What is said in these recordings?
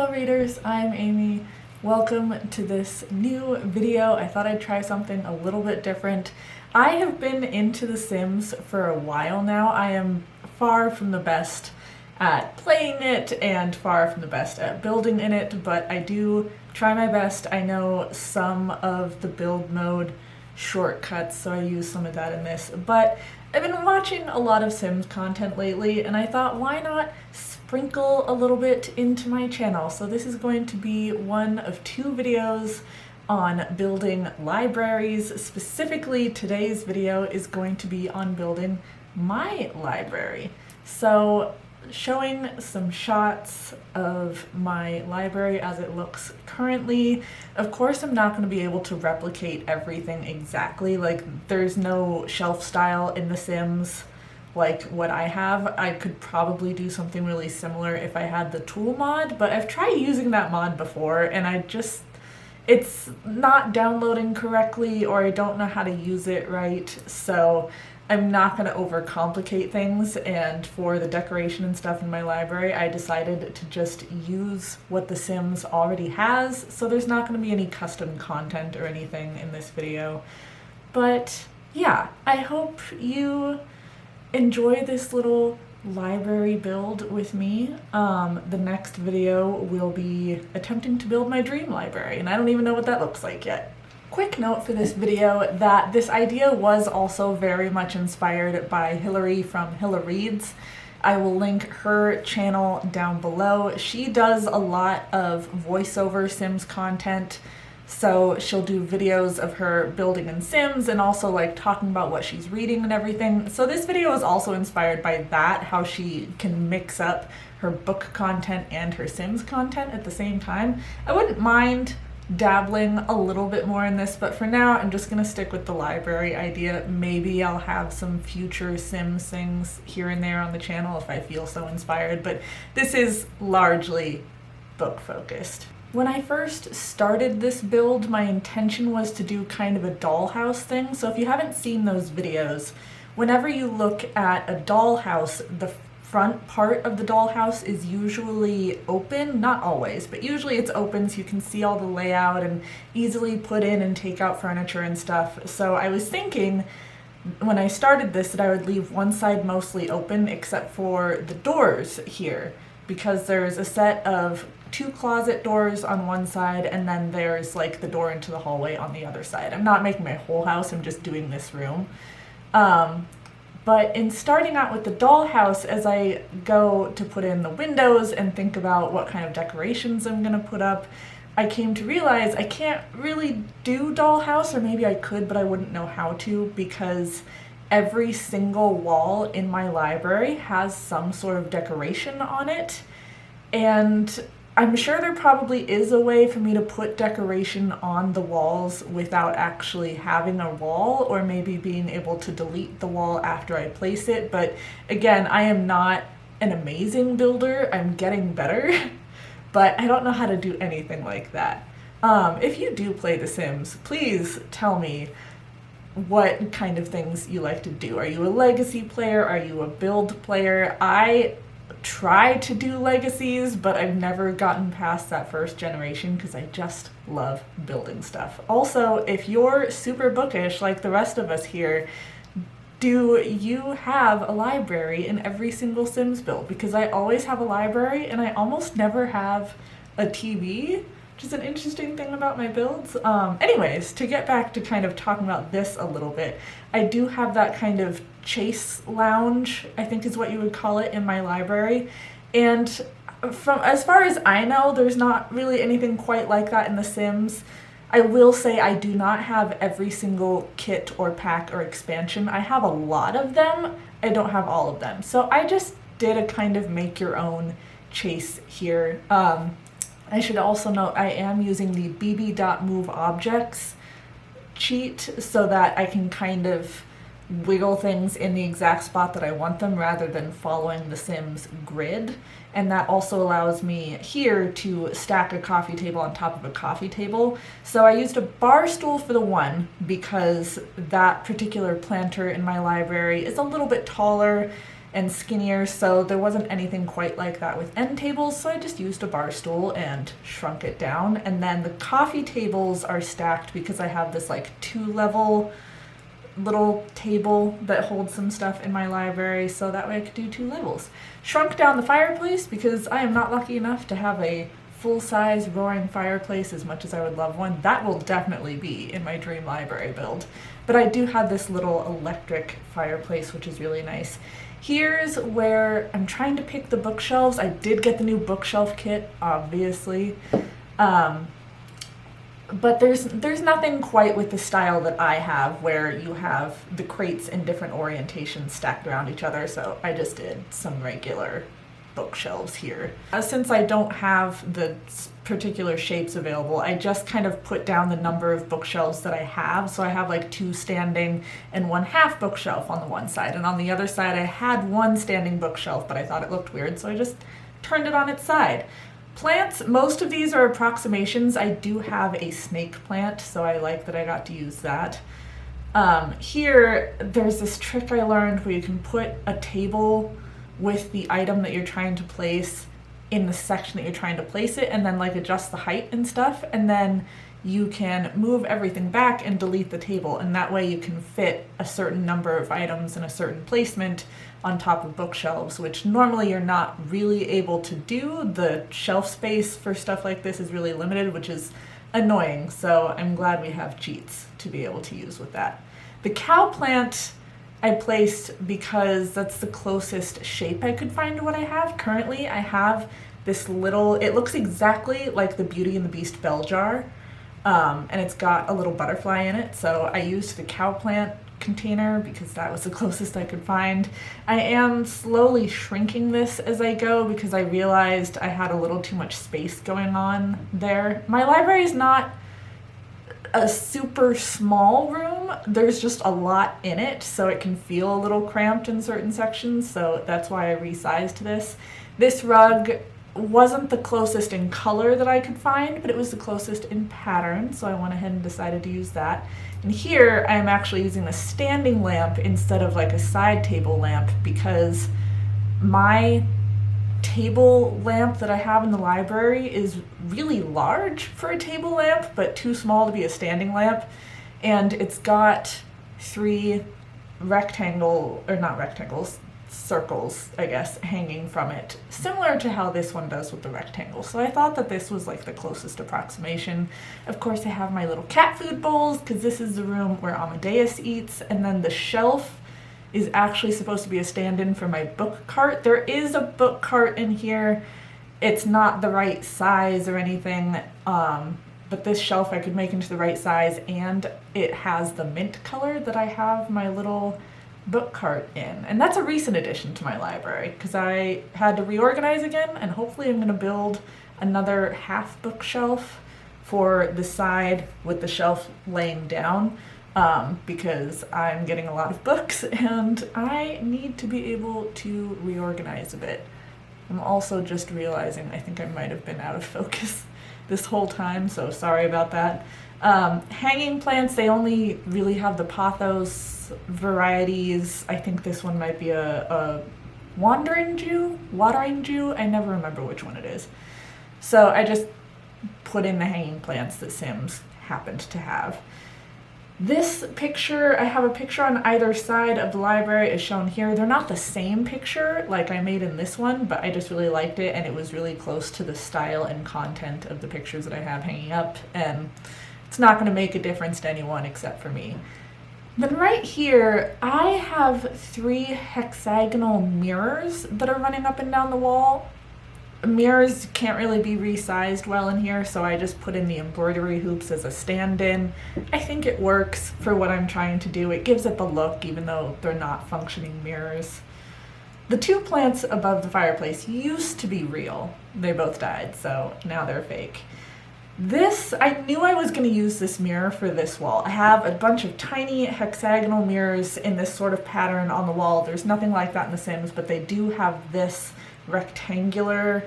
Hello readers, I'm Amy. Welcome to this new video. I thought I'd try something a little bit different. I have been into The Sims for a while now. I am far from the best at playing it and far from the best at building in it, but I do try my best. I know some of the build mode shortcuts, so I use some of that in this, but I've been watching a lot of Sims content lately, and I thought, why not sprinkle a little bit into my channel? So this is going to be one of two videos on building libraries. Specifically, today's video is going to be on building my library. So showing some shots of my library as it looks currently. Of course, I'm not going to be able to replicate everything exactly. Like, there's no shelf style in The Sims like what I have. I could probably do something really similar if I had the tool mod, but I've tried using that mod before and it's not downloading correctly, or I don't know how to use it right, so I'm not going to overcomplicate things, and for the decoration and stuff in my library, I decided to just use what The Sims already has, so there's not going to be any custom content or anything in this video. But yeah, I hope you enjoy this little library build with me. The next video will be attempting to build my dream library, and I don't even know what that looks like yet. Quick note for this video that this idea was also very much inspired by Hillary from Hillareads. I will link her channel down below. She does a lot of voiceover Sims content, so she'll do videos of her building in Sims and also like talking about what she's reading and everything. So this video is also inspired by that, how she can mix up her book content and her Sims content at the same time. I wouldn't mind dabbling a little bit more in this, but for now I'm just gonna stick with the library idea. Maybe I'll have some future Sims things here and there on the channel if I feel so inspired, but this is largely book focused. When I first started this build, my intention was to do kind of a dollhouse thing. So if you haven't seen those videos, whenever you look at a dollhouse, the front part of the dollhouse is usually open, not always, but usually it's open so you can see all the layout and easily put in and take out furniture and stuff. So I was thinking when I started this that I would leave one side mostly open except for the doors here, because there's a set of 2 closet doors on one side and then there's like the door into the hallway on the other side. I'm not making my whole house, I'm just doing this room. But in starting out with the dollhouse, as I go to put in the windows and think about what kind of decorations I'm gonna put up, I came to realize I can't really do dollhouse, or maybe I could, but I wouldn't know how to, because every single wall in my library has some sort of decoration on it. And I'm sure there probably is a way for me to put decoration on the walls without actually having a wall, or maybe being able to delete the wall after I place it. But again, I am not an amazing builder. I'm getting better, but I don't know how to do anything like that. If you do play The Sims, please tell me what kind of things you like to do. Are you a legacy player? Are you a build player? I try to do legacies, but I've never gotten past that first generation because I just love building stuff. Also, if you're super bookish like the rest of us here, do you have a library in every single Sims build? Because I always have a library and I almost never have a TV, which is an interesting thing about my builds. Anyways, to get back to kind of talking about this a little bit, I do have that kind of chase lounge, I think is what you would call it, in my library. And from as far as I know, there's not really anything quite like that in The Sims. I will say I do not have every single kit or pack or expansion. I have a lot of them. I don't have all of them. So I just did a kind of make your own chase here. I should also note I am using the bb.moveObjects cheat so that I can kind of wiggle things in the exact spot that I want them rather than following the Sims grid. And that also allows me here to stack a coffee table on top of a coffee table. So I used a bar stool for the one because that particular planter in my library is a little bit taller and skinnier, so there wasn't anything quite like that with end tables, so I just used a bar stool and shrunk it down. And then the coffee tables are stacked because I have this like 2-level little table that holds some stuff in my library, so that way I could do 2 levels. Shrunk down the fireplace because I am not lucky enough to have a full-size roaring fireplace as much as I would love one. That will definitely be in my dream library build. But I do have this little electric fireplace, which is really nice. Here's where I'm trying to pick the bookshelves. I did get the new bookshelf kit, obviously. But there's nothing quite with the style that I have, where you have the crates in different orientations stacked around each other, so I just did some regular bookshelves here. Since I don't have the particular shapes available, I just kind of put down the number of bookshelves that I have, so I have like 2 standing and 1 half bookshelf on the one side, and on the other side I had 1 standing bookshelf, but I thought it looked weird, so I just turned it on its side. Plants, most of these are approximations. I do have a snake plant, so I like that I got to use that. Here, there's this trick I learned where you can put a table with the item that you're trying to place in the section that you're trying to place it, and then like adjust the height and stuff, and then you can move everything back and delete the table, and that way you can fit a certain number of items in a certain placement on top of bookshelves, which normally you're not really able to do. The shelf space for stuff like this is really limited, which is annoying, so I'm glad we have cheats to be able to use with that. The cow plant I placed because that's the closest shape I could find to what I have. Currently I have this little, it looks exactly like the Beauty and the Beast bell jar, and it's got a little butterfly in it, so I used the cow plant container because that was the closest I could find. I am slowly shrinking this as I go because I realized I had a little too much space going on there. My library is not a super small room, there's just a lot in it, so it can feel a little cramped in certain sections, so that's why I resized this. This rug wasn't the closest in color that I could find, but it was the closest in pattern, so I went ahead and decided to use that. And here I'm actually using a standing lamp instead of like a side table lamp because my table lamp that I have in the library is really large for a table lamp, but too small to be a standing lamp. And it's got 3 circles, I guess, hanging from it, similar to how this one does with the rectangle. So I thought that this was like the closest approximation. Of course, I have my little cat food bowls because this is the room where Amadeus eats, and then the shelf is actually supposed to be a stand-in for my book cart. There is a book cart in here. It's not the right size or anything, but this shelf I could make into the right size, and it has the mint color that I have my little book cart in. And that's a recent addition to my library because I had to reorganize again, and hopefully I'm going to build another half bookshelf for the side with the shelf laying down. Because I'm getting a lot of books and I need to be able to reorganize a bit. I'm also just realizing I think I might have been out of focus this whole time, so sorry about that. Hanging plants, they only really have the pothos varieties. I think this one might be a watering Jew, I never remember which one it is. So I just put in the hanging plants that Sims happened to have. This picture, I have a picture on either side of the library as shown here. They're not the same picture like I made in this one, but I just really liked it and it was really close to the style and content of the pictures that I have hanging up, and it's not going to make a difference to anyone except for me. Then right here, I have 3 hexagonal mirrors that are running up and down the wall. Mirrors can't really be resized well in here, so I just put in the embroidery hoops as a stand-in. I think it works for what I'm trying to do. It gives it the look even though they're not functioning mirrors. The 2 plants above the fireplace used to be real. They both died, so now they're fake. This, I knew I was going to use this mirror for this wall. I have a bunch of tiny hexagonal mirrors in this sort of pattern on the wall. There's nothing like that in The Sims, but they do have this rectangular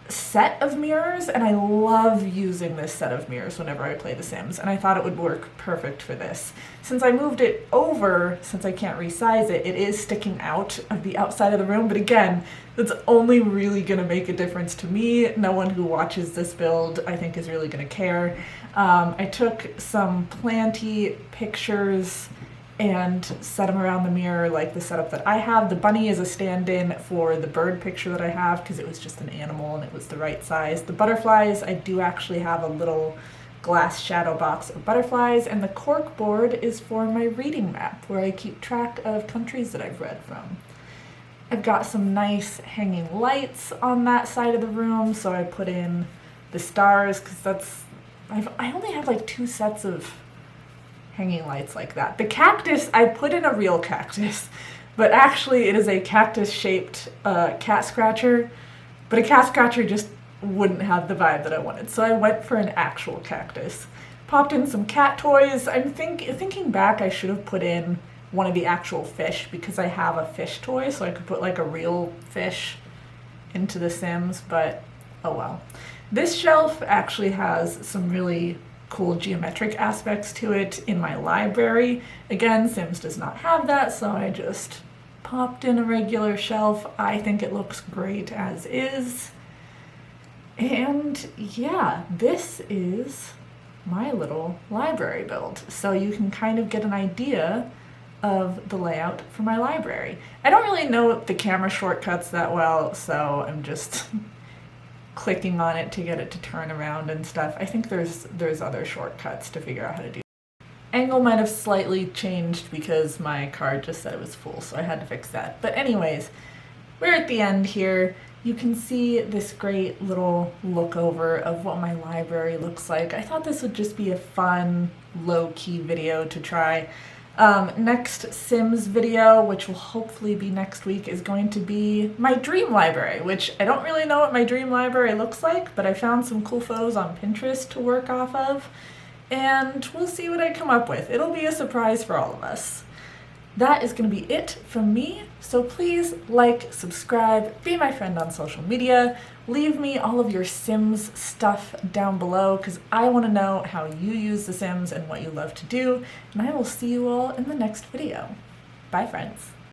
set of mirrors, and I love using this set of mirrors whenever I play The Sims, and I thought it would work perfect for this. Since I moved it over, since I can't resize it, it is sticking out of the outside of the room, but again, that's only really going to make a difference to me. No one who watches this build, I think, is really going to care. I took some planty pictures and set them around the mirror like the setup that I have. The bunny is a stand-in for the bird picture that I have because it was just an animal and it was the right size. The butterflies, I do actually have a little glass shadow box of butterflies, and the cork board is for my reading map where I keep track of countries that I've read from. I've got some nice hanging lights on that side of the room, so I put in the stars because I only have like 2 sets of hanging lights like that. The cactus, I put in a real cactus, but actually it is a cactus-shaped cat scratcher, but a cat scratcher just wouldn't have the vibe that I wanted, so I went for an actual cactus. Popped in some cat toys. I'm thinking back, I should have put in one of the actual fish because I have a fish toy, so I could put like a real fish into The Sims, but oh well. This shelf actually has some really cool geometric aspects to it in my library. Again, Sims does not have that, so I just popped in a regular shelf. I think it looks great as is. And yeah, this is my little library build. So you can kind of get an idea of the layout for my library. I don't really know the camera shortcuts that well, so I'm just clicking on it to get it to turn around and stuff. I think there's other shortcuts to figure out how to do. Angle might have slightly changed because my card just said it was full, so I had to fix that. But anyways, we're at the end here. You can see this great little look over of what my library looks like. I thought this would just be a fun, low-key video to try. Next Sims video, which will hopefully be next week, is going to be my dream library, which I don't really know what my dream library looks like, but I found some cool photos on Pinterest to work off of, and we'll see what I come up with. It'll be a surprise for all of us. That is going to be it from me, so please like, subscribe, be my friend on social media, leave me all of your Sims stuff down below because I want to know how you use The Sims and what you love to do, and I will see you all in the next video. Bye, friends.